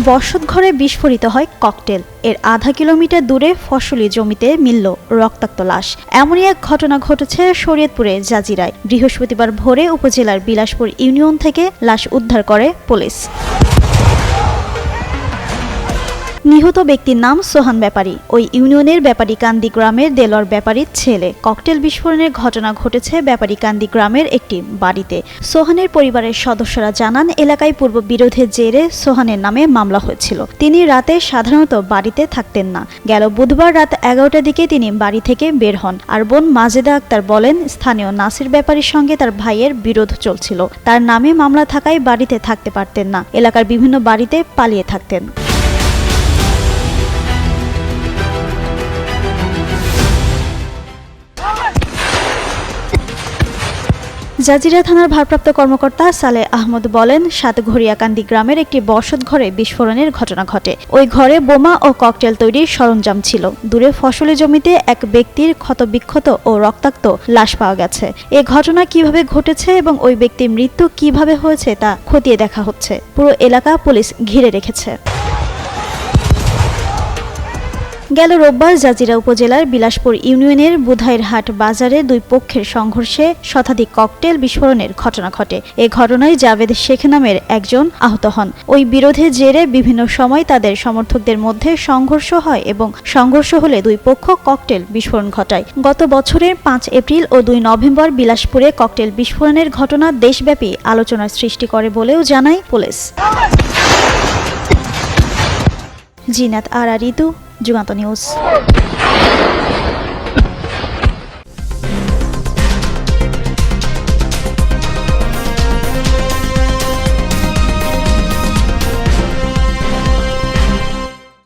বসতঘরে বিস্ফোরিত হয় ককটেল। এর আধা কিলোমিটার দূরে ফসলি জমিতে মিলল রক্তাক্ত লাশ। এমনই এক ঘটনা ঘটেছে শরীয়তপুরের জাজিরায়। বৃহস্পতিবার ভোরে উপজেলার বিলাসপুর ইউনিয়ন থেকে লাশ উদ্ধার করে পুলিশ। নিহত ব্যক্তির নাম সোহান ব্যাপারী। ওই ইউনিয়নের ব্যাপারীকান্দি গ্রামের দেলোয়ার ব্যাপারীর ছেলে। ককটেল বিস্ফোরণের ঘটনা ঘটেছে ব্যাপারীকান্দি গ্রামের একটি বাড়িতে। সোহানের পরিবারের সদস্যরা জানান, এলাকায় পূর্ব বিরোধের জেরে সোহানের নামে মামলা হয়েছিল। তিনি রাতে সাধারণত বাড়িতে থাকতেন না। গেল বুধবার রাত 11টার দিকে তিনি বাড়ি থেকে বের হন। আর বোন মাজেদা আক্তার বলেন, স্থানীয় নাসির ব্যাপারীর সঙ্গে তার ভাইয়ের বিরোধ চলছিল। তার নামে মামলা থাকায় বাড়িতে থাকতে পারতেন না। এলাকার বিভিন্ন বাড়িতে পালিয়ে থাকতেন। জাজিরা থানার ভারপ্রাপ্ত কর্মকর্তা সালেহ আহমদ বলেন, সাতঘরিয়াকান্দি গ্রামের একটি বসতঘরে বিস্ফোরণের ঘটনা ঘটে। ওই ঘরে বোমা ও ককটেল তৈরির সরঞ্জাম ছিল। দূরে ফসলি জমিতে এক ব্যক্তির ক্ষতবিক্ষত ও রক্তাক্ত লাশ পাওয়া গেছে। এ ঘটনা কিভাবে ঘটেছে এবং ওই ব্যক্তির মৃত্যু কিভাবে হয়েছে তা খতিয়ে দেখা হচ্ছে। পুরো এলাকা পুলিশ ঘিরে রেখেছে। গেল রোববার জাজিরা উপজেলার বিলাসপুর ইউনিয়নের বুধাইরহাট বাজারে দুই পক্ষের সংঘর্ষে শতাধিক ককটেল বিস্ফোরণের ঘটনা ঘটে। এ ঘটনায় জাভেদ শেখ নামের একজন আহত হন। ওই বিরোধের জেরে বিভিন্ন সময় তাদের সমর্থকদের মধ্যে সংঘর্ষ হয় এবং সংঘর্ষ হলে দুই পক্ষ ককটেল বিস্ফোরণ ঘটায়। গত বছরের 5 এপ্রিল ও 2 নভেম্বর বিলাসপুরে ককটেল বিস্ফোরণের ঘটনা দেশব্যাপী আলোচনার সৃষ্টি করে বলেও জানায় পুলিশ। জিনাত আরা ঋতু, যুগান্ত নিউজ।